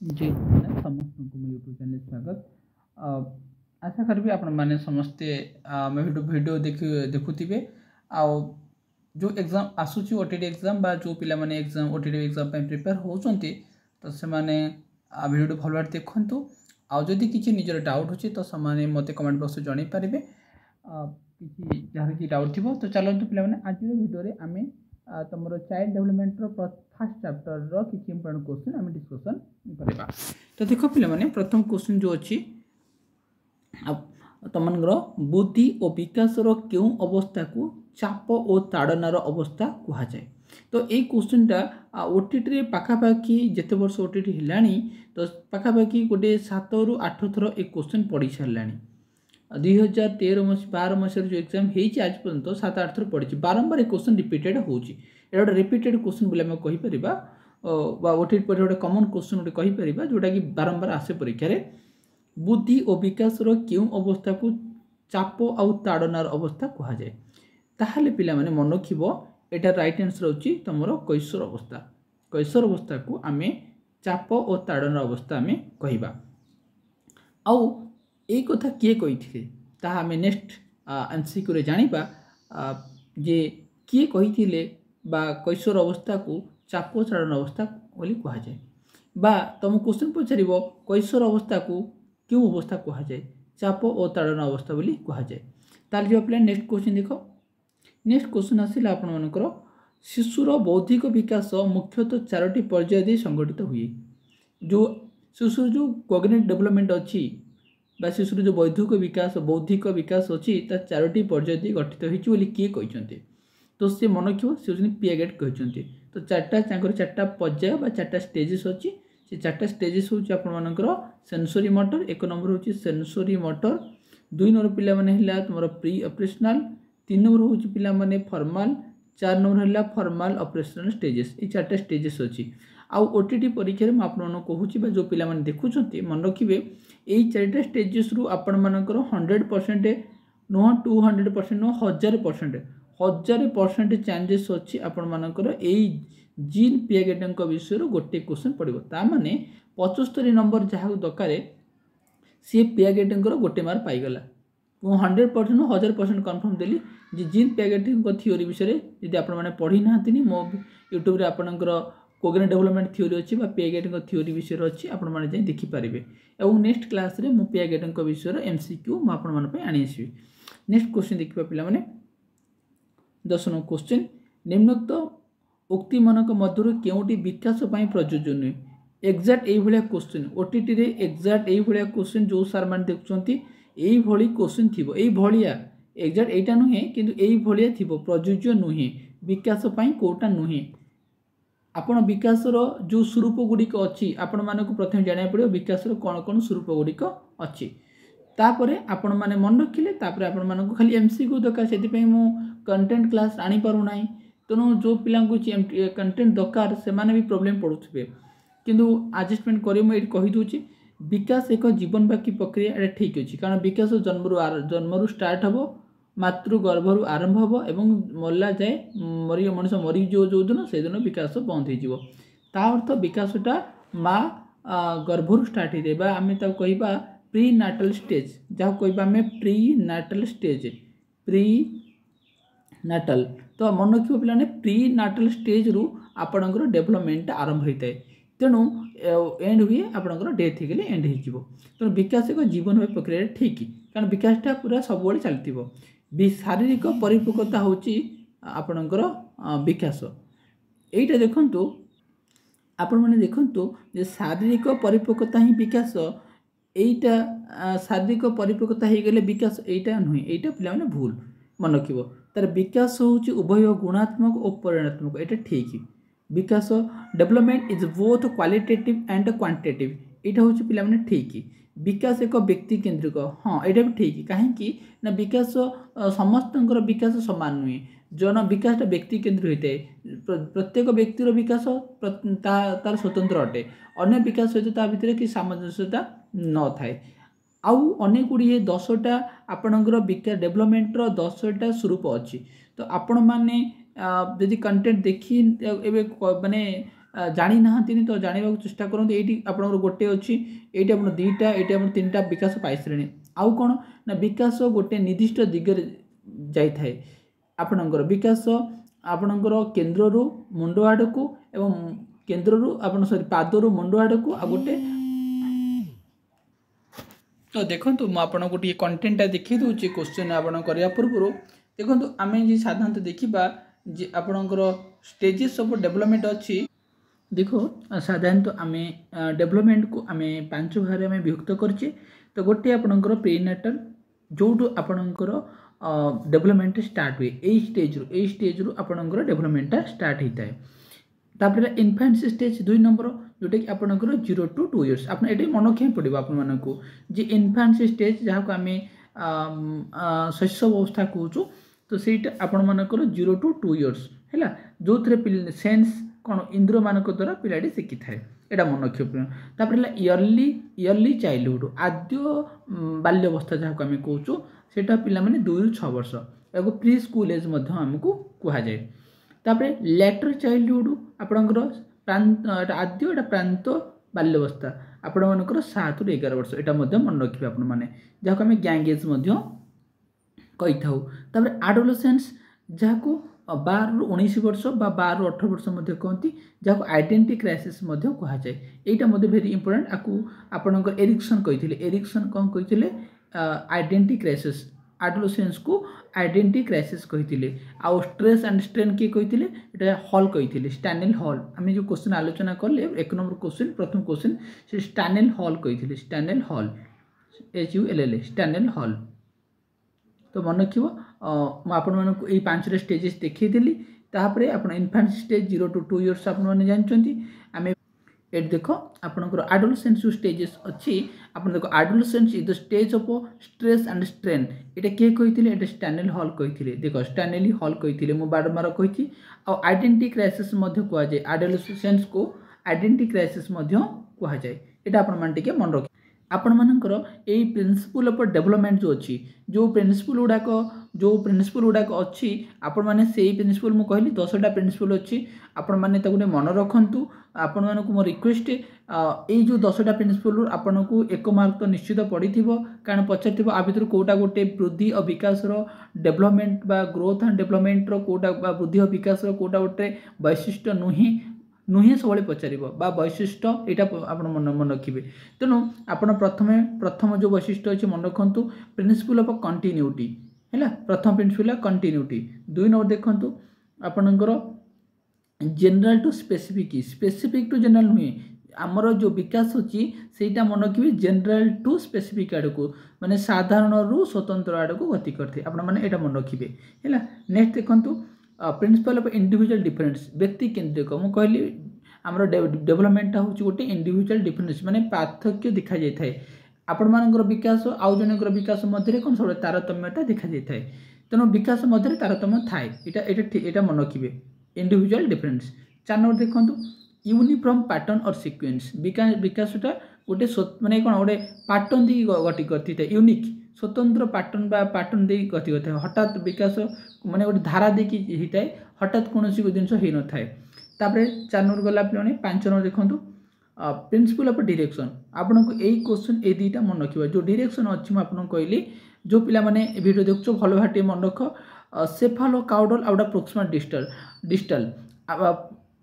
जय जगन्नाथ समस्त को मैं यूट्यूब चैनल स्वागत। आशा करी आपण मैंने समस्ते वीडियो देखुवे आ जो एग्जाम आसूची ओटीटी एग्जाम बा जो पिला माने एग्जाम ओटीटी एग्जाम पे प्रिपेयर होचंती तो से माने वीडियो भल भाव देखंतु आ जदि किछि निजर डाउट होची तो समाने मते कमेंट बॉक्स जणाई पारिबे किछि जहार कि डाउट थिबो। तो चलंतु पिला माने आज वीडियो रे आमे तुमरो child development row first chapter रो किछि इंपोर्टेंट क्वेश्चन आमे डिस्कशन करबा। तो देखो पिला माने प्रथम क्वेश्चन जो अछि तुमनगर बुद्धि और विकास रो क्यों अवस्था को चाप और ताड़नार अवस्था कहा जाए। तो ये क्वेश्चन टा ओटीटी पाखापाखि जिते वर्ष ओटीटी है तो पाखापाखि गोटे 7 ରୁ 8 थर एक क्वेश्चन पढ़ी सारे 2013-12 मसीह जो एग्जाम होती आज पर्यंत 7-8 थर पढ़ी बारंबार एक क्वेश्चन रिपीटेड होती गोटे रिपीटेड क्वेश्चन बोले आम कहीपर ओटीटी पर गोटे कमन क्वेश्चन गोटे कहीपर जोटा कि बारंबार आसे परीक्षा रे बुद्धि और विकास रो क्यों अवस्था को चाप आउ ताड़नार अवस्था कहा जाए। ताहले पिला माने मन रखिबो एटा राइट आंसर होची तमरो कैशोर अवस्था। कैशोर अवस्था को आमे चाप और ताड़नार अवस्था आमे कहिबा। आउ ए कथा किए कहिथिले ताहा आमे नेक्स्ट एमसीक्यू रे जानिबा जे किए कहिथिले बा कैशोर अवस्था को चाप ताड़ना अवस्था बोली कहा जाए बा तुम क्वेश्चन पचारिबो कैशोर अवस्था को क्यों अवस्था कहा जाए चाप और ताड़ना अवस्था बोली कहा जाए। ताल जो अपने नेक्स्ट क्वेश्चन देखो। नेक्स्ट क्वेश्चन आसिला आपण मानकर शिशुर बौद्धिक विकास मुख्यतः 4टी पर्याय दे संगठित हुए। जो शिशुर जो कॉग्निटिव डेवलपमेंट अच्छी बा शिशुर जो बौद्धिक विकास अच्छी ता 4टी पर्याय दे गठित होइछि बोली किए कहिसंते। तो से मन रखिबो से पियागेट कहिसंते। तो 4टा पर्याय बा 4टा स्टेजेस अच्छी से 4टा स्टेजेस होछि आपण मानकर सेंसरी मोटर। 1 नंबर होछि सेंसरी मोटर, 2 नंबर पिला माने हिला तुमरो प्री ऑपरेशनल, 3 नंबर होछि पिला माने फॉर्मल, 4 नंबर हिला फॉर्मल ऑपरेशनल स्टेजेस। ए 4टा स्टेजेस अछि। आ ओटीटी परीक्षा रे म आपण मानको कहूछि बा जो पिला माने देखुछंती मन रखिबे ए 4टा स्टेजेस रु आपण मानकर 100% नो 200% नो 1000% चांसेस अछि आपण मानकर ए जीन पियागेट विषय गोटे क्वेश्चन पड़ो ता माने 75 नंबर जहाँ दरकार सी पियागेट गोटे मार्क पाईगला। 100% 1000% कन्फर्म देली जे जीन पियागेट थ्योरी विषय यदि आपण मैंने पढ़ी ना मो यूट्यूब रे आपणकर कॉग्निटिव डेवलपमेंट थ्योरी अच्छी पियागेट थ्योरी विषय अच्छी आपण मैंने जाई देखिपारे। और नेक्स्ट क्लास रे मु पियागेट विषय एमसीक्यू मु आपण मन पे आनी आसीबी। नेक्स्ट क्वेश्चन देखिबा पिला माने 10 नंबर क्वेश्चन निम्नोक्त उक्ति मानक मध्य केउटी विकास पाई प्रयोज्य नुहे। एक्जाक्ट यही भाया क्वेश्चन ओटीटी रे एक्जाक्ट यही भाया क्वेश्चन जो सार मान देखुंती यही भली क्वेश्चन थिबो यही भलिया एक्जाक्ट एटा नुहे किंतु यही भलिया थिबो प्रयोज्य नुहे विकास पाई कोटा नुहे। आपण विकास रो जो स्वरूप गुड़िक अच्छी आपण मानक प्रथम जाना पड़ो विकास रो कौन कौन स्वरूप गुड़िक अच्छी तापरे आपण माने मन रखिले तापरे आपण मानक खाली एमसीक्यू दरकार सेति मु कंटेंट क्लास आनी पारु नाही। तेणु जो पिला कंटेंट दरकार से भी प्रोब्लेम पड़ुथे किंतु आडजस्टमेंट कर कहीदे विकास एक जीवन बाकी प्रक्रिया एटा ठीक अच्छी कारण विकास जन्मरू स्टार्ट हम मातृगर्भर आरंभ हम एवं मरला जाए मनीष मरी जो दिन से दिन विकास बंद हो अर्थ विकासटा माँ गर्भर स्टार्ट होता है आम कह प्री नाटल स्टेज जहाँ कह pre natal stage pre natal. तो मन रखियो पिलाने प्री नाटल स्टेज रु आपणकर डेवलपमेंट आरंभ होता है तेणु एंड हुए आपणकर डेथ हो गले एंड हो। तेणु विकास एक जीवन प्रक्रिया ठीक कारण विकासटा पूरा सब चलती शारीरिक परिपक्वता होची आपणकर विकास। एटा देखंतु आपण माने देखंतु जे शारीरिक परिपक्वता ही विकास एटा शारीरिक परिपक्वता हो गले विकास एटा नुहे एटा पिला माने भूल मन रखिबो। तार विकास होची उभय गुणात्मक और परिणात्मक एटा ठीक विकास development is both qualitative and quantitative एटा होची पिला माने ठीक विकास एक व्यक्ति केंद्रिक हाँ एटा भी ठीक कहीं ना विकास समस्तंकर विकास समान नुहे जन विकास व्यक्ति केंद्रित होता है प्रत्येक व्यक्तिर विकास तार स्वतंत्र अटे अन्य विकास सहित भितर कि सामंजस्यता न थाए आउ अनेक गुड़िए 10टा आपणकर विकास डेवलपमेंटर 10टा स्वरूप अच्छी। तो आपण मैंने यदि कंटेंट देखी एवं माने जानी ना तो जानवा चेष्टा करूँ ये आप गोटे अच्छी ये आप दुईटा ये आप तीन विकास पाई सारे आउ कौन ना विकास गोटे निर्दिष्ट दिगरे जाए आपणकर विकास आपणकर केन्द्र मुंड आड़ को एवं केन्द्र आप सॉरी पादर मुंड आड़ को आ गोटे तो देखो मुझे गोटे कंटेंटा देखी दूसरी क्वेश्चन आपन करने पूर्व देखो आम जी साधारणतः देखा जे आपणकर स्टेजेस ऑफ डेवलपमेंट अच्छी देखो साधारणतः आम डेवलपमेंट को आम 5 भाग में विभक्त करछे तो गोटे आपणकर प्रीनेटल जोटू आपणकर डेवलपमेंट स्टार्ट हुए यही स्टेज रु आपणकर डेवलपमेंट स्टार्ट होता है तापर इनफेंसी स्टेज 2 नंबर जोटा कि आपणकर 0 to 2 years आप ये मन रखा पड़ो आपको जे इनफेंसी स्टेज जहाँ को आम शैशव अवस्था कहूँ तो सहीटा आपण मानकर 0 to 2 years है जो थे सेन्स कौन इंद्र मान द्वारा पिलाटी शिखी थाए यहाँ मन रखिए इयरली चाइल्डहुड आद्य बाल्यवस्था जहाँ को आम कहूँ सेटा पिला माने 2 ରୁ 6 वर्ष या प्री स्कूल एज आमको कहुए तापर लेटर चाइल्डहुड आपणकर आद्य एटा प्रांत बाल्यवस्था आपण मानकर 7 ରୁ 11 वर्ष यहाँ मन रखिए आपण मैंने जहाँ को आम गैंग एज कही था तापर एडोलेसेंस जहाँ को 12 ରୁ 19 वर्ष 12 ରୁ 18 वर्ष कहती जहाँ को आइडेंटिटी क्राइसिस कहुए यहाँ भेरी इंपोर्टेंट आपको आपणकर एरिक्सन कही एरिक्सन कौन कही आइडेंटिटी क्राइसिस एडोलेसेंस को आइडेंटिटी क्राइसिस कही आउ स्ट्रेस एंड स्ट्रेन किए कही हॉल कही स्टैनेल हॉल आम जो क्वेश्चन आलोचना कले 1 नंबर क्वेश्चन प्रथम क्वेश्चन से स्टैनेल हॉल कही स्टैनेल हॉल HULL स्टैनेल हॉल तो मन रखिए मुझे 5 स्टेजेस देखी तापर आप इनफेंट स्टेज 0 to 2 years आपने जानते आम ये देख आपंकर एडोलेसेंस जो स्टेजेस अच्छी आप देख adolescence is the stage of stress and strain ये किए कही स्टैनेल हॉल कही देख स्टैनेल हॉल कही मुझे बारंबार कही आइडेंटिटी क्राइसिस कहुए एडोलेसेंस को आइडेंटिटी क्राइसिस कहुए यहाँ आप मन रखिए आपण मानकर यही प्रिंसिपल ऑफ डेवलपमेंट जो अच्छी जो प्रिंसिपल गुड़ाक अच्छी आपण मैंने से प्रिंसिपल मुझे कहली 10टा प्रिंसिपल अच्छी आपण मैंने मन रखु आपण मानक मो रिक्वेस्ट यही जो 10टा प्रिंसिपल आपन को 1 मार्क तो निश्चित पड़ी कारण पचार आ भर कौटा गोटे वृद्धि और विकास डेवलपमेंट बा ग्रोथ एंड डेवलपमेंट कौटा वृद्धि और विकास कौटा गोटे वैशिष्ट्य नुहे सब पचार वैशिष्ट्य यहाँ आप मन रखिए तेणु आप प्रथम जो वैशिष्ट्य अच्छे मन रखु प्रिंसिपल ऑफ कंटिन्यूटी है प्रथम प्रिंसिपल कंटिन्यूटी 2 नंबर देखु आपणकर general to specific to general नुहे आमर जो विकास अच्छी से मन रखिए जनरल टू स्पेसिफिक आड़ को माने साधारण रु स्वतंत्र आड़ को गति करते आपने मन रखिए है नेक्स्ट देखु प्रिंसिपल ऑफ इंडिविजुअल डिफरेंस व्यक्ति केन्द्रिक मुझे कहली आमर डेवलपमेंट हूँ गोटे इंडिविजुअल डिफरेंस माने पार्थक्य देखा जाए आपण मानकर विकास आउ जनकर विकास मध्य कौन सब तारतम्यता देखा जाए तेणु विकास मध्य तारतम्य थाए यहाँ मन रखिए इंडिविजुअल डिफरेंस 4 नंबर देखो यूनिफॉर्म पैटर्न और सीक्वेंस विकासटा गोटे माने कौन गोटे पैटर्न दी गति करती है यूनिक स्वतंत्र पैटर्न दे गति करता है हठात विकास माने गोटे धारा देखी होता है हठात कौन जिनस हो न था तापर 4 नंबर गला पे 5 नंबर देखो प्रिंसिपल ऑफ डायरेक्शन आपन को यही क्वेश्चन ए दुईटा मन रखिए जो डायरेक्शन अच्छी मुझे आपको कहली जो पिला माने वीडियो देखो भल भाटे मन रख सेफालो काउडल आउटा प्रोक्सिमल डिस्टल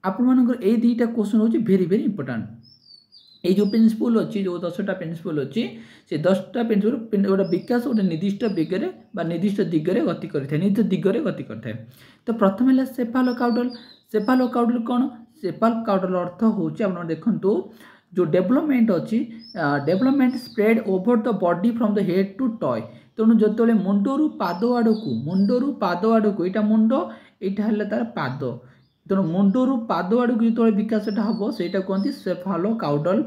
आपण मानकर ए दुईटा क्वेश्चन हूँ भेरी भेरी इंपोर्टेंट ये जो प्रिंसिपल अच्छी जो 10टा प्रिंसिपल अच्छी से 10टा प्रिंसिपल गोटे विकास गोटे निर्दिष्ट बेगरे निर्दिष्ट दिगरे गति करता है निर्दिष्ट दिगरे गति करता है तो प्रथम है सेफालो काउडल कौन सेफालो काउडल अर्थ हूँ आप देखु जो डेवलपमेंट अच्छी development spread over the body from the head to toe तेणु जो मुंडरू पाद आड़ को यहाँ मुंड यहाँ है तार पाद तेणु मुंडरू पाद आड़ को जो विकासटा हम से कहते सेफालो काउडल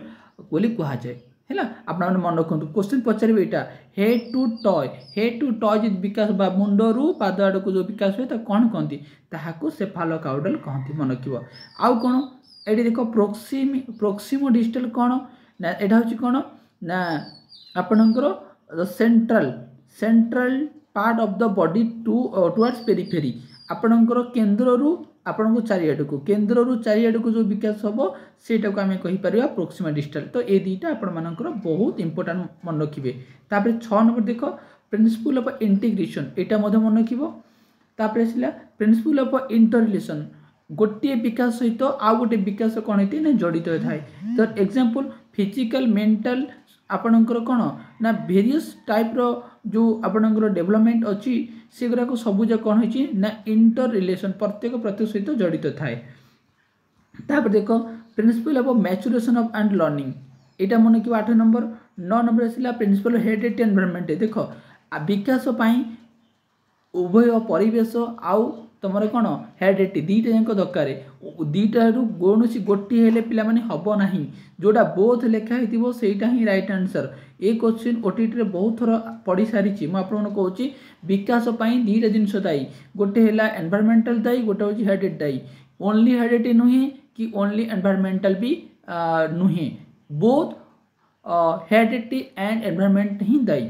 बोली कहुए है आपने मन रखु क्वेश्चन पचारे यहाँ हेड टू टॉय जो विकास मुंडरू पाद आड़ को जो विकास हुए कौन कहती ताकू सेफालो काउडल कहती मन रखिए आउ कौन ये देख प्रोक्सिमो डिस्टल कौन ना यहाँ हूँ कौन ना आपणकर central part of the body towards periphery आपणकर केन्द्र आपन को चारियाड को केन्द्र रु चारियाड को जो विकास हम सेटा को आम कहीपर प्रोक्सिमा डिस्टाल। तो ये दुईटा आपण मानकर बहुत इंपोर्टाट मन रखिए। तापर 6 नंबर देख प्रिंसिपल ऑफ इंटीग्रेशन एटा मन रखिबो। तापर आसला प्रिंसिपल ऑफ इंटररिलेशन गोटे विकास सहित आउ गोटे विकास कौन होती ना जड़ित थाए। तो एग्जांपल फिजिकल मेंटल आपणकर कौन ना वेरियस टाइप रो जो आपणकर डेवलपमेंट अच्छी से गुरा को सबूज कौन होची ना इंटर रिलेशन प्रत्येक सहित जड़ित थाए। तापर देख principle of maturation of and learning एटा मन कि 8 नंबर। 9 नंबर आसला प्रिंसिपल हेरिटेज एनवायरनमेंट देख विकास पाई उभय परिवेश आउ तुम कौन हेरिटेज दुईटा जाक दरकार दुईटारू कौन गोटे हेले पिला माने हब नाही जोड़ा बोथ लेखा हो सेटा ही राइट आंसर। ये क्वेश्चन ओटीटी बहुत थर पढ़ी सारी मुझे कहूँ विकास दुईटा जिनस दायी गोटे है एनवायरमेंटल दायी गोटे हूँ हेरिटेज दायी। ओनली हेरिटेज नुहे कि ओनली एनवायरमेंटल भी नुहे बोथ हेरिटेज एंड एनवायरमेंट ही दायी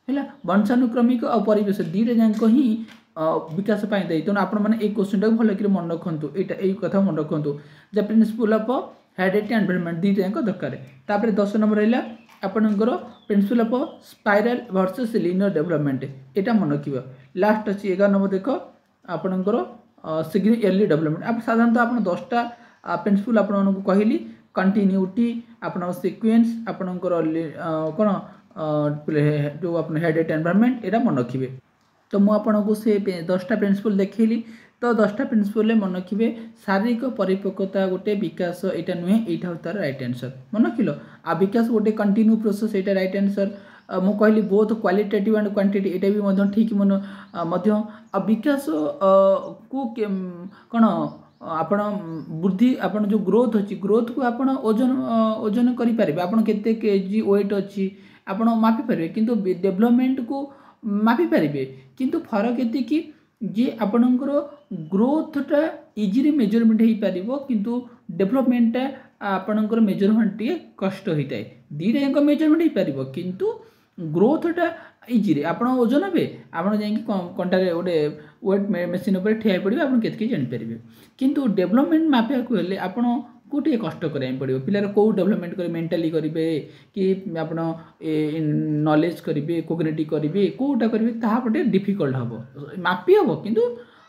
है। वंशानुक्रमिक और परिवेश दुईटा जाक ही विकास पाई दायी। तेणु आपण मैंने क्वेश्चन टाक भल कि मन रखु यही कथा मन रखु the principle of heritage environment दुईटा जाक दरकार। तापर 10 नंबर रहा आपणकर principle of spiral versus linear development एटा मन रखिए। लास्ट अच्छी 11 नंबर देख आपणकर शीघ्र इयरली डेवलपमेंट आप साधारणतः आप 10टा प्रिंसिपल आपको कहली कंटिन्यूटी आपण सिक्वेन्स आपणकर कौन जो आप हेरिटेज एनवायरनमेंट एटा मन रखिए। तो मुझे से 10टा प्रिंसिपल देखली। तो 10टा प्रिंसिपल मन रखिए शारीरिक परिपक्वता गोटे विकास यहाँ नुहे यहाँ तार राइट आंसर मन रखिल। आ विकास गोटे कंटिन्यू प्रोसेस यहाँ राइट आंसर। मु कहली बोथ क्वालिटेटिव एंड क्वांटिटी एटा भी ठीक मन विकास को कौन आपण वृद्धि आपण जो ग्रोथ अच्छी ग्रोथ को आपण ओजन करें आप केते केजी वेट अच्छी आपण मापी पारे किंतु डेवलपमेंट को मापी पारे किंतु फरक ये कि जे आपणकर ग्रोथटा इजिली मेजरमेंट हो पार किंतु डेवलपमेंटा आपणकर मेजरमेंट टे कष्ट होता है। दुईटा जाक मेजरमेंट हो पार किंतु ग्रोथटा इजिली आप ओजन हे आप कंटारे गोटे वेट मेसीन पर ठिया पड़े आप के जापर किंतु डेवलपमेंट मापिया हेल्ले आपण गोटे कष्ट कराया पड़ो पिलार कौ डेवलपमेंट करेंगे मेंटाली करेंगे कि आप नॉलेज करेंगे कोग्निटिव करेंगे कौटा करेंगे तापटे डिफिकल्ट हम मापी हम किंतु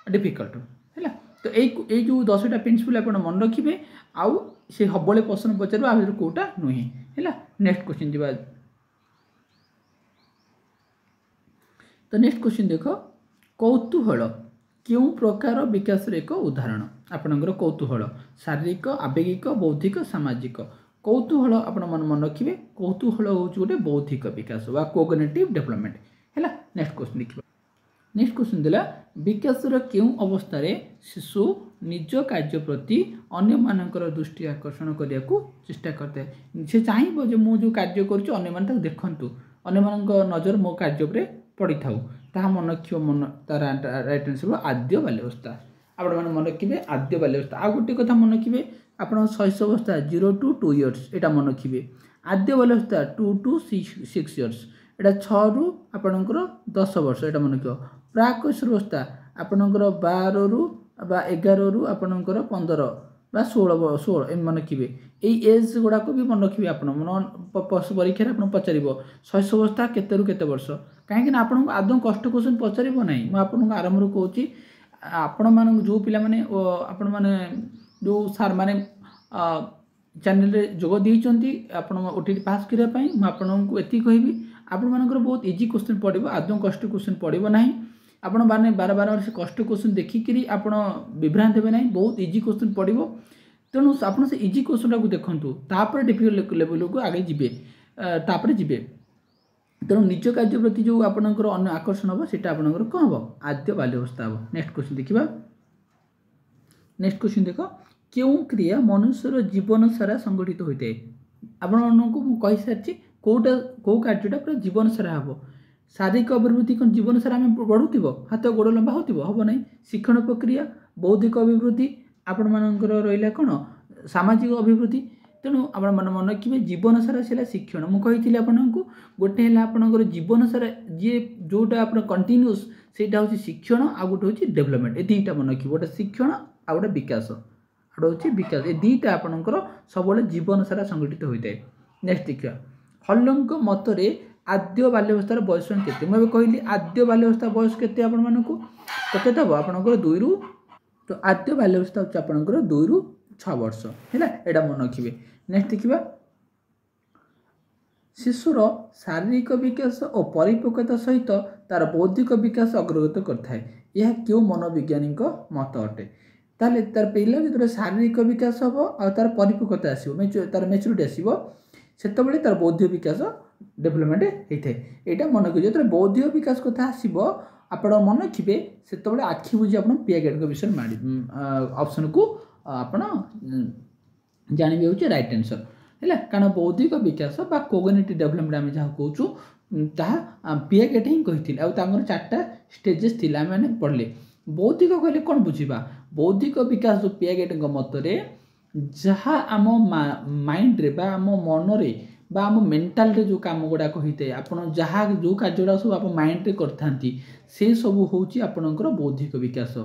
डिफिकल्ट है। तो ये जो 10टा प्रिंसिपल आप मन रखिए आउ से सबले प्रश्न पचार आ कौटा नुहे है। नेक्स्ट क्वेश्चन जी। तो नेक्स्ट क्वेश्चन देख कौतूहल क्यों प्रकार विकास एक उदाहरण आपणकर कौतूहल शारीरिक आवेगिक बौद्धिक सामाजिक कौतूहल आपण मन रखिए कौतूहल हूँ गोटे बौद्धिक विकास वा कोग्निटिव डेवलपमेंट है। नेक्स्ट क्वेश्चन देखिए। नेक्स्ट क्वेश्चन दिला विकासर क्यों अवस्था शिशु निज कार्य प्रति अन्य मानकर दृष्टि आकर्षण करने को चेष्टा करता है से चाहिए जो मुझे कार्य कर देखूँ अन्य नजर मो कार्य पर पड़ी था ताहा मन रखियो मन तार राइट आंसर आद्य बाल्यावस्था आपण मैंने मन रखिए आद्य बाल्यावस्था। आ गोटे कथा मन रखिए आप शैशवस्था 0 to 2 years एटा मन रखिए आद्य बाल्यावस्था 2 to 6 years एटा 6 रु आपणकर 10 वर्ष एटा मन रखियो। प्राक किशोरावस्था आपणकर 12 रु 11 रु आपणकर 15 बा 16 एम मन रखिए यही एज गुड़ाक भी मन रखिए आप परीक्षा आप पचार शैशवस्था केते रु केते वर्ष कहीं आपको आदौ कष्ट क्वेश्चन पचार ना मुझे आरंभ कहूँ आपण मान जो पिला माने आपण माने जो सार माने चैनल जोग देइचंती आपण ओटीटी पास करिया पई म आपनको एति कहबी आपण मानकर बहुत इजी क्वेश्चन पड़िबो आदौ कष्ट क्वेश्चन पड़िबो नाही आपण माने बार बार से कष्ट क्वेश्चन देखिकी आपण विभ्रांत हेबे नाही बहुत इजी क्वेश्चन पड़िबो। तेणु आपण से इजी क्वेश्चन को देखंतु तापर डिफिकल्ट लेवल को आगे जिबे तापर जिबे। तेणु निज कार्य प्रति जो आपणकर अन्य आकर्षण हम से आपणकर कौन हम आद्य बाल्यावस्था हम। नेक्स्ट क्वेश्चन देखा। नेक्स्ट क्वेश्चन देख क्यों क्रिया मनुष्यर जीवन सारा संगठित होता है आपको कही सारी कौटा कौ कार्यटा पूरा जीवन सारा हम शारीरिक अभिवृद्धि कौन जीवन सारा आम बढ़ुव हाथ गोड़ लंबा होब ना शिक्षण प्रक्रिया बौद्धिक अभिवृद्धि आपण मानकर रहा कौन सामाजिक अभिवृद्धि। तेणु आप मन रखिए जीवन सारा से शिक्षण मुझे आपको गोटे है आपंकर जीवन सारा जी जोटा आप कंटिन्यूस सेटा हूँ शिक्षण आ गोटे हूँ डेवलपमेंट ये दुईटा मन रखिए गोटे शिक्षण आ गोटे विकास आउट होची विकास ए दीटा आपनकर सबले जीवन सारा संगठित होइते। नेक्स्ट देखिया हल्लंक मतरे आद्य बाल्यावस्थार बयस केते मैं कहली आद्य बाल्यावस्था बयस केते आपण मानकु तो केते हो आपनकर 2 रु तो आद्य बाल्यावस्था होची आपनकर 2 रु 6 वर्ष हैला एडा मन रखिबे। नेक्स्ट देखिबा शिशुर शारीरिक विकास और परिपक्वता सहित तार बौद्धिक विकास अग्रगत करथाय यह क्यों मनोवैज्ञानिक मत अटे ताले तार पिला जो शारीरिक विकास हम आ तार परिपक्वता आसो तार मैच्योरिटी आसो सेतबेले तार बौद्धिक विकास डेभलपमेंट होता है यहाँ मन रखिए जो बौद्धिक विकास कथा आसो आप मन रखिए से आखि बुझी आप पियागेट विषय माड़ी ऑप्शन को आप जानवे हूँ राइट आंसर है कारण बौद्धिक विकास बा कोग्निटिव डेभलपमेंट आम जहाँ कहूँ ताहा पियागेट ही कही चार्टा स्टेजेस थी आम मैंने पढ़ले बौद्धिक कहले कौन बुझा बौद्धिक विकास जो पियागेट मतरे जहाँ आम माइंड रे बा आम मन रे बा आम मेंटाल रे जो काम गुड़ाक होता है आपड़ जहाँ जो कार्य सब आप माइंड रे करथांती से सब हूँ आपणकर बौद्धिक विकास।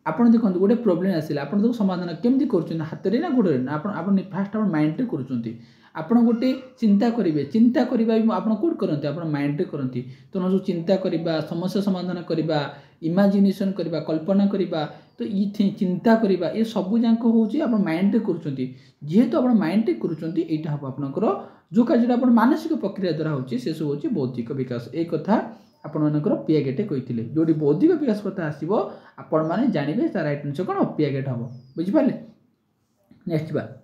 आपड़ देखो गोटे प्रोब्लेम आसला आप समाधान केमती कर हाथ में ना गोड़े ना आप फास्ट आप माइंड रे कर आप गोटे चिंता करेंगे चिंता करवा आप कौट करते आप माइंड रे करती तो जो चिंता करवा समस्या समाधान करवा इमेजिनेशन करवा कल्पना करवा तो ये चिंता करवा ये सब जाक हूँ आप माइंड रे कर जेहेतु आप माइंड रे कर हम आपंकर जो कार्य आप मानसिक प्रक्रिया द्वारा होची से सब हूँ बौद्धिक विकास एक कथा आपंकर पियागेटे कही जो बौद्धिक विकास कथा आसो आपण मैंने जानवे तार राइट आंसर कौन पियागेट हम बुझिपारे। नेक्स्ट बार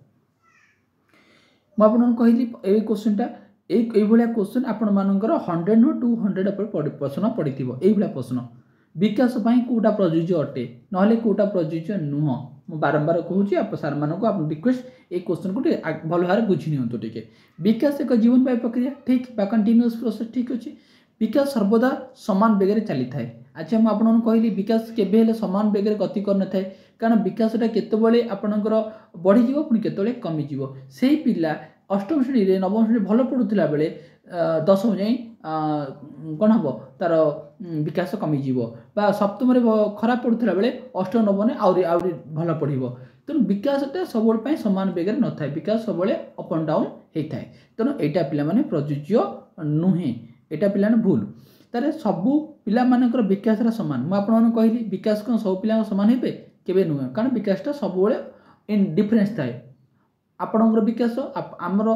मुझे कहली ये क्वेश्चनटा ये क्वेश्चन आपण मानकर 100 नु 200 प्रश्न पड़ी ये प्रश्न विकास कौटा प्रयोज्य अटे ना कौटा प्रयोज्य नुह मु बारंबार कहूँ आप सार मानक आप रिक्वेस्ट ये क्वेश्चन को भल भाव बुझी नियंतु टिके विकास एक जीवन प्रक्रिया ठीक बा कंटिन्यूअस प्रोसेस ठीक अच्छे विकास सर्वदा समान बेगे चली थाए। अच्छा मुझे कहली विकास केवे समान बेगे गति कर न कारण विकासटा केतबले आपणकर बढ़ी पुणी केतबले कमिजिव से पिला अष्टम श्रेणी रे नवम श्रेणी भल पढ़ुला बेले दशम जाए कौन हम तार विकास कमिजिव बा सप्तम खराब पढ़ुला बेले अष्टम नवम आउरी भल पढ़ तेणु विकासटा सब सामान बेगे न था विकास सब अप एंड डाउन होता है तेणु यहाँ पिला प्रयोज्य नुहे यहाँ पिला भूल तारे सबू पिला मानकर विकास सामान मुझे कहली विकास कौन सब पिला सामान हे केवे नुहे कारण विकासटा सब इन डिफरेन्स थाए आपणकर विकास आमर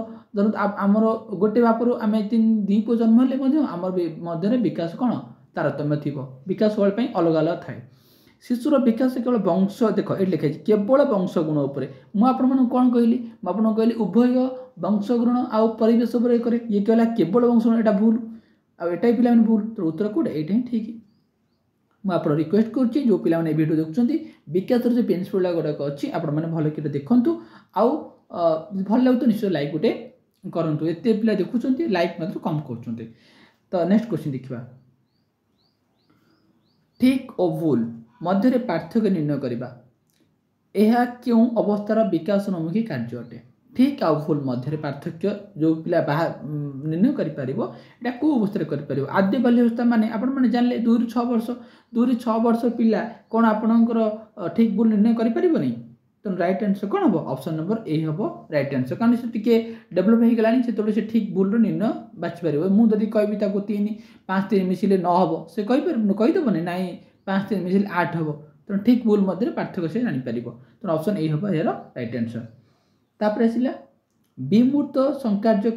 आमर गोटे बापर आम दी पुओ जन्म हेले आमर मध्य विकास कौन तारतम्य थी विकास सबले अलग अलग थाए शिशुर विकास केवल वंश देख ये लिखाई केवल वंश गुण उपर मुझे कौन कहली मुझे कहली उभय वंश गुण आउ परिवेश करे ये कहला केवल वंश गुण यहाँ भूल आटा पिला भूल तो उत्तर कौटे यहाँ ठीक मुझे रिक्वेस्ट करुच्ची जो पिला भिडियो देखुं विकास जो प्रिंसिपल गुड़ाक अच्छी आपने भल कि देखूँ आउ भल लगे तो निश्चय लाइक गोटे करूँ एत पिला देखुं लाइक मतलब कम कर। तो नेक्स्ट क्वेश्चन देखा ठीक और भूल मध्य पार्थक्य निर्णय करवा यह क्यों अवस्थार विकासोन्मुखी कार्य अटे ठीक आ भूल मध्य पार्थक्य जो पिला बाहर निर्णय करा कौ अवस्था कर आद्य बाल्यावस्था माने आपण मैंने जानले 2 ରୁ 6 वर्ष 2 ରୁ 6 वर्ष पिला कौन आपणकर ठीक भूल निर्णय करें तो राइट आंसर कौन हम ऑप्शन नंबर ए हम राइट आंसर कारण से टी डेभलप हो गला से ठीक भूल निर्णय बाछिपार मुझे कहि 3 5 3 मिसिले 9 हम से कहीदेवनी ना 5 3 मिसिले 8 हम तो ठीक भूल मध्य पार्थक्य से जापर तो ऑप्शन ए हम यार राइट आंसर। तापर आसला विमूर्त संकार्य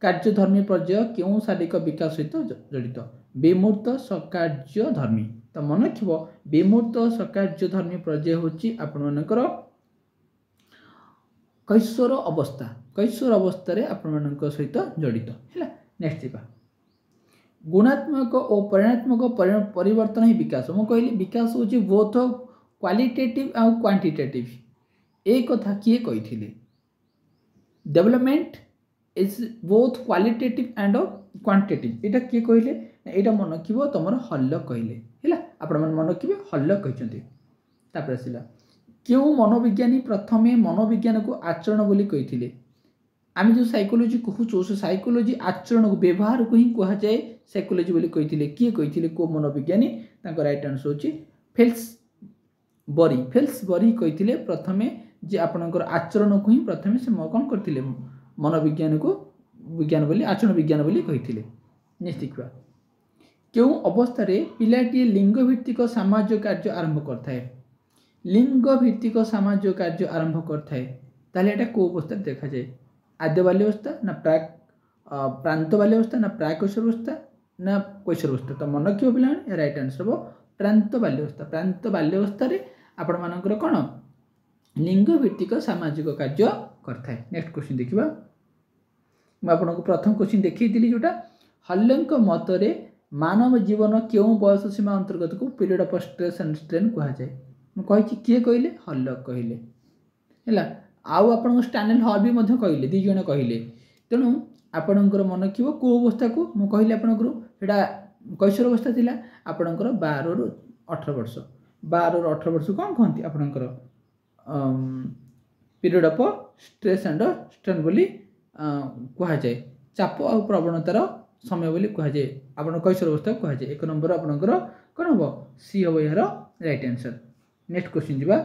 कार्यधर्मी पर्याय क्यों शारीरिक विकास सहित जड़ित विमूर्त सकार्यधर्मी तो मन रखिए विमूर्त सकार्यधर्मी पर्याय हूँ आपणकर कैशोर अवस्था आपण सहित जड़ित है। नेक्स्ट देखा गुणात्मक और परिणात्मक परिवर्तन ही विकास मुझे कहली विकास हूँ बोथ क्वालिटेटिव आ क्वांटिटेटिव एक कथा किए कही development is both qualitative and quantitative यहाँ किए कहले यहाँ मन रखिए तुम हल्ल कहले है आप मन रखिए हल्ल कहते आसला क्यों मनोविज्ञानी प्रथमे मनोविज्ञान को आचरण बोली कही आम जो साइकोलोजी कहूँ से साइकोलोजी आचरण को व्यवहार को ही कहुए साइकोलोजी बोली कही किए कही को मनोविज्ञानी राइट आंसर हूँ फेल्स बरी फेल्स बरी कही प्रथमे जे आपणकर आचरण को ही प्रथमे से कौन करते मनोविज्ञान को विज्ञान बोली आचरण विज्ञान बोली कही देखा क्यों अवस्था पिलाटी लिंग भित्तिक सामाजिक कार्य आरंभ करथाए लिंग भित्तिक सामाजिक कार्य आरंभ करथाए ताले एटा को अवस्था देखा जाए आद्य बाल्यावस्था ना प्राक प्रांत बाल्यावस्था ना प्राक कैशोरावस्था ना कैशोरावस्था तो मन रखियो पिला राइट आंसर हो प्रांत बाल्यावस्था रे आपण मानकर कोन लिंग भित्तिक सामाजिक कार्य करथाए नेक्स्ट क्वेश्चन देखिबा मैं आपको प्रथम क्वेश्चन देखी जोटा हल्लेंक मतरे मानव जीवन क्यों बयस सीमा अंतर्गत को period of stress and strain कहा जाए मुझे किए कहले हल्लक कहले है आउ आप स्टानेल हल भी कहले दी जन कहले तेणु आपणकर मन कि कौ अवस्था को मुझे कहली आपटा कैशोर अवस्था थी आपणकर 12 ରୁ 18 वर्ष 12 ରୁ 18 वर्ष कौन कहती आपणकर period of stress and strain बोली कह जाए चाप आ प्रवणतार समय बोली कह जाए आप कैशोर अवस्था कह जाए एक नंबर आपणकर कौन हम सी हम यार राइट आंसर नेक्स्ट क्वेश्चन जीवा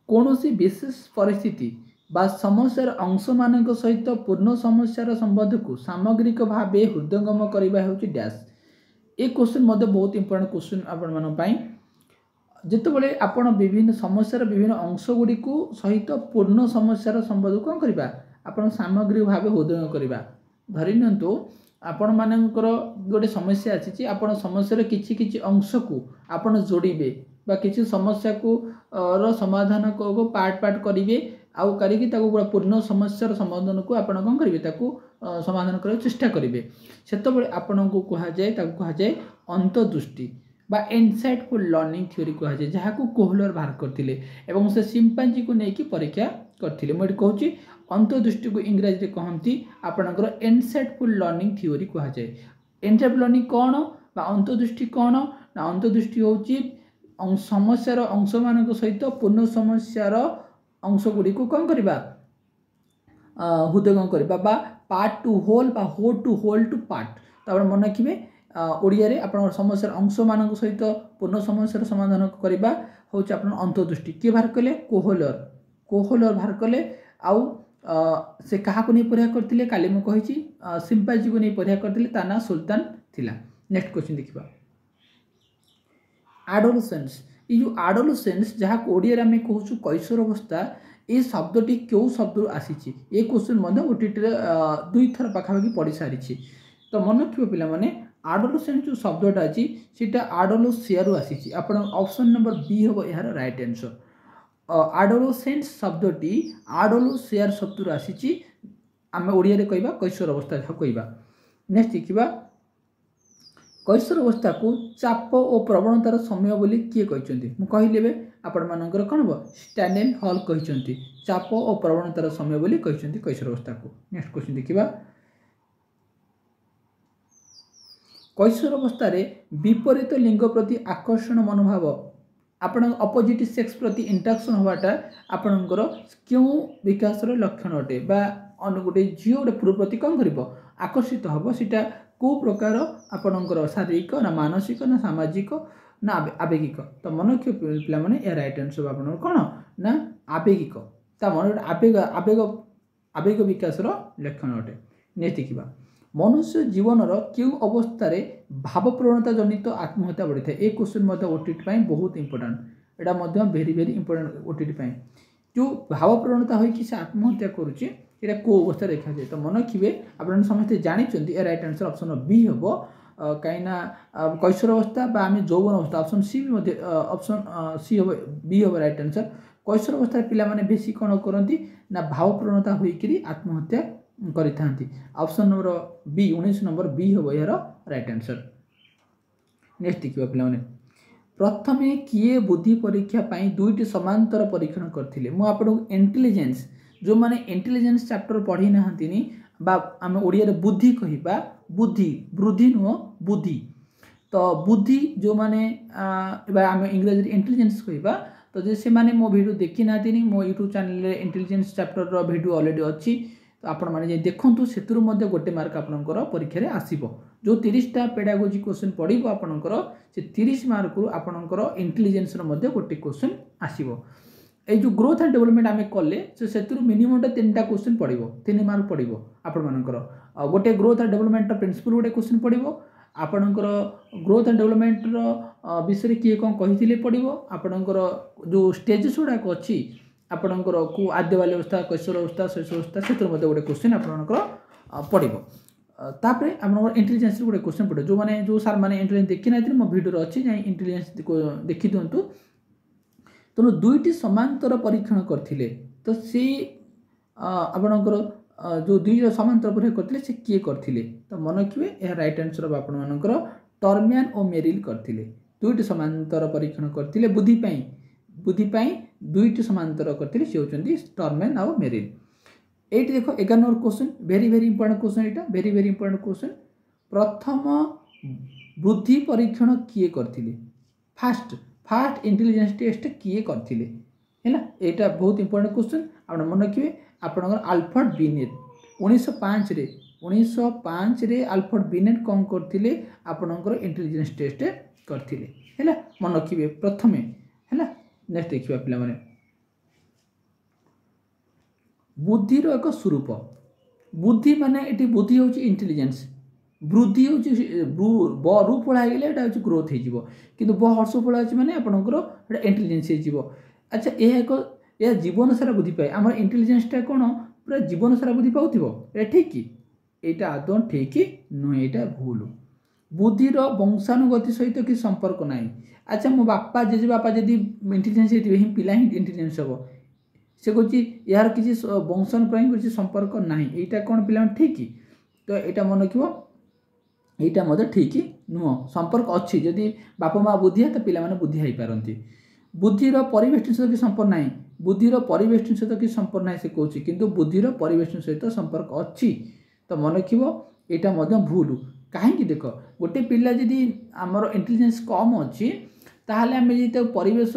कौन सी विशेष परिस्थिति बा समस्यार अंश मान सहित पूर्ण समस्यार संबंध को सामग्रिक भाव हृदयंगम करने हूँ डैश ये क्वेश्चन बहुत इंपोर्टेंट क्वेश्चन आपण जितेबाला आपण विभिन्न समस्यार विभिन्न अंश गुड़ी को सहित पूर्ण समस्यार संबंध कौन करवा आपण सामग्रिक भाव हृदय करवा धरी नियंतु आपण मानकर गोटे समस्या आसी आपण समस्यार किछि किछि अंश को आपण जोड़े बा किछि समस्या को समाधान को पार्ट पार्ट करेंगे आउ करिकी पूरा पूर्ण समस्यार समाधान को आपण कौन करेंगे समाधान करने चेष्टा करेंगे से आपण को कह जाए अंतर्दृष्टि बा इनसाइटफुल लर्निंग थ्योरी कह जाए जहाँ को कोहलर बाहर करते एवं से सिंपांजी को लेकिन परीक्षा करते मुझे कहूँ अंतर्दृष्टि को इंग्राजी कहती आपणकर इनसाइटफुल लर्निंग थ्योरी कह जाए इनसाइटफुल लर्निंग कौन बा अंतर्दृष्टि कौन ना अंतर्दृष्टि हूँ समस्यार अंश मान सहित पूर्ण समस्यार अंश गुड़ी को कौन करवा हृदयंगम करवा बा पार्ट टू होल बा होल टू पार्ट तापर मन रखिए ओडिया रे आपण समस्यार अंश मान सहित पूर्ण समस्यार समाधान करवा हूँ आप अंतर्दृष्टि किए बाहर कले कोहलर बाहर कले आउ से क्या नहीं परीक्षा करते काली मुझे सिंपाजी को नहीं परीक्षा करते ता ना सुल्तान थिला नेक्स्ट क्वेश्चन देखिबा एडोलसेंस ये जो एडोलसेंस जहाँ ओडिया आम कहूँ कैशोर अवस्था ये शब्दटी क्यों शब्द आसी ये क्वेश्चन ओटीटी दुई थर पाखापाखि पढ़ी सारी तो मन रखिए पिला माने एडोलसेंस जो शब्दटा अच्छी सीटा एडोलोसिया आसी आप ऑप्शन नंबर बी हम यार राइट आंसर एडोलसेंस शब्दटी एडोलोसिया शब्द आसी आम ओडिया रे कहबा कैशोर अवस्था जहाँ कहबा नेक्स्ट देखिबा कैशोर अवस्था को चाप और प्रवणतार समय बोली किए कहते मुझे आपण मानकर कौन हम स्टानेल हल कहते चाप और प्रवणतार समय बोली कहते कैशोर अवस्था को नेक्स्ट क्वेश्चन देखिबा कैशोर अवस्था विपरीत लिंग प्रति आकर्षण मनोभाव आपण अपोजिट सेक्स प्रति इंटरेक्शन होवाटा आपणकर क्यों विकास लक्षण अटे बा गोटे झील गोटे पुरुष प्रति कौन कर आकर्षित हम सीटा को प्रकार आपणकर शारीरिक ना मानसिक ना सामाजिक ना आवेगिक तो मन रखिए पिला माने या राइट आंसर आप कौन ना आवेगिक मन आवेग आवेग आवेग विकास लक्षण अटे नेक्स्ट देखिबा मनुष्य जीवन क्यों अवस्था भाव प्रवणता जनित आत्महत्या बढ़ी था ये क्वेश्चन ओटीटी बहुत इंपोर्टेंट यहाँ भेरी भेरी इंपोर्टेंट ओटीटी जो भाव प्रवणता होगी से आत्महत्या करुचे ये कौ अवस्था देखा जाए तो मन रखिए आप समस्ते जानते राइट आंसर ऑप्शन बी हम कहीं कैशोर अवस्था आम यौवन अवस्था ऑप्शन सी भी ऑप्शन सी हम बी हम राइट आंसर कैशोर अवस्था पिला माने बेसी कौन करती ना भाव प्रवणता होकर आत्महत्या करि option number B 19 number B हम यार राइट आंसर नेक्स्ट देखिए पे प्रथमे किए बुद्धि परीक्षा दुईटी समांतर परीक्षण करते मुझे इंटेलिजेंस जो माने इंटेलिजेंस चैप्टर पढ़ी ना आम ओडिया रे बुद्धि कहबा बुद्धि वृद्धि नुह बुद्धि तो बुद्धि जो माने आम इंग्रजी इंटेलिजेंस कहबा तो जे से माने मो वीडियो देखी ना मो यूट्यूब चैनल रे इंटेलिजेंस चैप्टर रो वीडियो ऑलरेडी अच्छी तो आपण माने जे देखंतु सेतुरु मध्ये गोटे मार्क आपनकर परीक्षा रे आसीबो जो 30टा पेडागोजी क्वेश्चन पड़ो आपंकर से 30 मार्क रु आपंकर इंटेलिजेंस गोटे क्वेश्चन आसो। ये जो ग्रोथ एंड डेवलपमेंट आम कले से मिनिमम 3टा क्वेश्चन पड़ो 3 मार्क पड़ो आपंकर गोटे ग्रोथ एंड डेवलपमेंट प्रिंसिपल गोटे क्वेश्चन पड़ो आपणकर ग्रोथ एंड डेवलपमेंट विषय किए कौन कही पड़ो आपणकर जो स्टेजेस गुड़ाक अच्छी आपणकर को आद्य बाल्य अवस्था कैशोर अवस्था शैशव अवस्था से गोटे क्वेश्चन आपणकर पड़ो। तापर आप इंटेलिजेंस गोटे क्वेश्चन पड़ो जो मैंने जो सार मैंने इंटेलिजेंस देखी ना मो भिडियो अच्छी जाए इंटेलिजेंस देखी दिंतु। तेणु दुईटी समांतर परीक्षण करते तो सी आपणकर जो दुईटा समांतर परीक्षण करते से किए करते तो मन रखिए यह राइट आंसर आपंकर टर्मियान और मेरिल करते दुईटी समांतर परीक्षण करते बुद्धिपाई दुईटी समांतर करते सी होती टर्मियान और मेरिल। ये देख 11 number question very very important question यहाँ वेरी वेरी इंपोर्टेंट क्वेश्चन प्रथम बुद्धि परीक्षण किए करते फास्ट इंटेलिजेंस टेस्ट किए करते है यहाँ बहुत इंपोर्टेंट क्वेश्चन आप मन रखिए आपंकर आल्फ्रेड बिनेट 1905 रे आल्फ्रेड बिनेट कौन करते आपंकर इंटेलिजेंस टेस्ट करते है मन रखिए प्रथमे है। नेक्स्ट देखिए पे बुद्धिर एक स्वरूप बुद्धि माने ये बुद्धि हूँ इंटेलिजेंस वृद्धि हूँ रू पढ़ा गले यहाँ हूँ ग्रोथ हो कि हर्ष पढ़ा अच्छे मैंने आपंकर इंटेलिजेंस हो। अच्छा यह जीवन सारा बुद्धि पाए आम इंटेलिजेंसटा कौन पूरा जीवन सारा बुद्धि पाऊथ ये ठीक कि यहाँ आदौ ठीक नुहे यहाँ भूल बुद्धिर वंशानुगति सहित कि संपर्क ना। अच्छा मो बापा जेजे बापा जदि इंटेलिजेंस ही पिला ही इंटेलिजेंस हम से कहे यार किसी वंशानुप्राय किसी संपर्क ना यहाँ कौन पिला ठीक तो यहाँ मन रखिए यहाँ ठीक नुह संपर्क अच्छी जदि बापा माँ बुद्धि तो पिला बुद्धि हो पारती बुद्धिर परिवेष्टन सहित संपर्क ना बुद्धिर परिवेष्टन सहित कि संपर्क ना से कौन किंतु बुद्धिर परिवेष्टन सहित संपर्क अच्छी तो मन रखिए यहाँ भूल कहीं देख गोटे पिला जदि आमर इंटेलिजेंस कम अच्छी ताहले आम जो परिवेश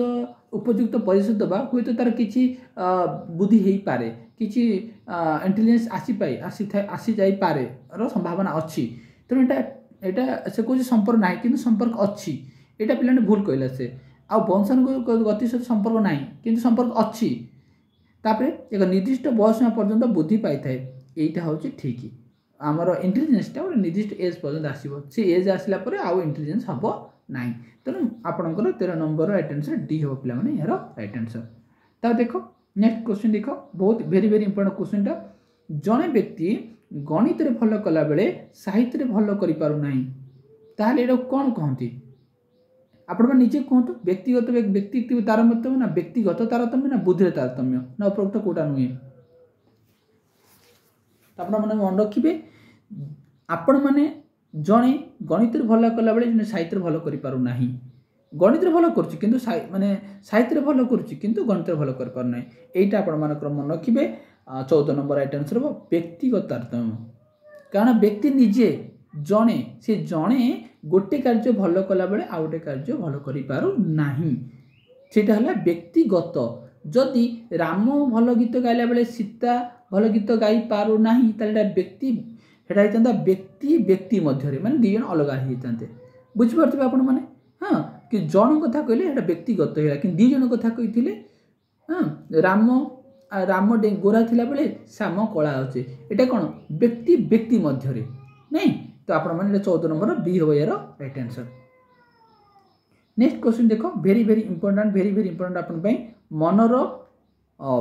उपयुक्त परिवेश देवा हुए तो तार किसी बुद्धि हो पारे किसी इंटेलिजेंस आसी जापे संभावना अच्छी तेणु यहाँ से कौन संपर्क ना कि संपर्क अच्छी यहाँ पिला भूल कहला से आ वंशानुगति सहित संपर्क ना कि संपर्क अच्छी तापर एक निर्दिष्ट बयस पर्यंत बुद्धि पाई थाए यहाँ हूँ ठीक आमर इंटेलिजेंसटा गोटे निर्दिष्ट एज पर्यंत आसो से एज आसला आउ इंटेलिजेंस हम ना तेणु आपंकर 13 नंबर राइट आंसर डी हम पे यार राइट आंसर। ता देख नेक्स्ट क्वेश्चन देख बहुत वेरी वेरी इंपोर्टेंट क्वेश्चन जड़े व्यक्ति गणित रे भल कला बेले साहित्य रे भल करि पारु नाही ताहले एटा कोन कहंती आपण निजे कहतु व्यक्तिगत तारतम्य ना व्यक्तिगत तारतम्य ना बुद्धि तारतम्य ना उपरोक्त कोटा नुहे आपण माने मन रखिबे आपण माने जड़े गणित भल कला बेले जने साहित्य भल करि पारु नाही गणित भल करुच्ची किंतु माने साहित्य भल करुच्ची किंतु गणित भल कर पारु नाही एटा आपण मानकर मन रखिबे 14 नंबर राइट आंसर हो व्यक्तिगत तारतम्य कारण व्यक्ति निजे जड़े से जड़े गोटे कार्य भल कला बेले आ गोटे कार्य भल करि पारु नाही सेटा हला व्यक्तिगत जदि राम भल गीत गाइला बेले सीता भल गीत गाई पारु नाही ताले व्यक्ति हेटा होता व्यक्ति व्यक्ति मध्य माने दी जन अलग होते बुझीपे आपण मैंने हाँ कि जन कथा कहले हेटा व्यक्तिगत है कि दी जन कथा कही हाँ राम राम गोरा थिला बेले श्याम कला अच्छे यहाँ कौन व्यक्ति व्यक्ति मध्य नहीं तो आपण मैंने 14 नंबर बी हम यार राइट आंसर। नेक्स्ट क्वेश्चन देख वेरी वेरी इंपोर्टेंट आपण मनर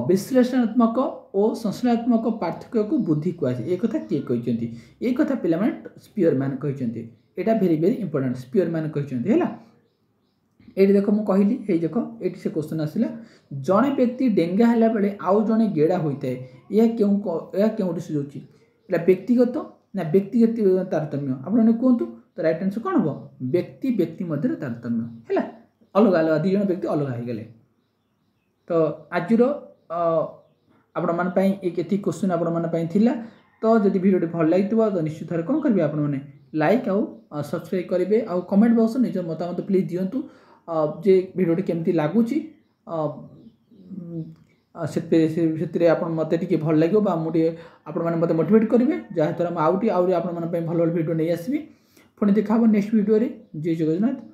विश्लेषणात्मक और संश्लेषणात्मक पार्थक्य को बुद्धि कहुए एक कथा किए कहते एक कथा पिला स्पीयरमैन कहते यहाँ वेरी वेरी इंपोर्टेंट स्पीयरमैन कहते है ये देख मुझे कहली ये देख ये से क्वेश्चन आसला जड़े व्यक्ति डेंगा है बेले आउ जड़े गेड़ा होता है यह क्यों सुझाव यहाँ व्यक्तिगत ना व्यक्तिगत तारतम्य आपने कहतु तो राइट आंसर कौन हम व्यक्ति व्यक्ति मध्य तारतम्य है अलग अलग दी जन व्यक्ति अलग हो गले। तो आज आपण माने एक क्वेश्चन आपण माने थिला तो जदि वीडियो भल लगी तो निश्चित भाव कौन करेंगे आपण मैंने लाइक आउ सब्सक्राइब करेंगे आउ कमेंट बॉक्स निज मतामत प्लीज दिंतु जे वीडियो केमती लगुच से मत टे भल लगे मुझे आपण मैंने मत मोटिवेट करेंगे जहाँद्वारा मुझे आउटी आउरी आपण भल भल वीडियो नहीं आसबि पुणी देखा नेक्स्ट वीडियो रे। जय जगन्नाथ।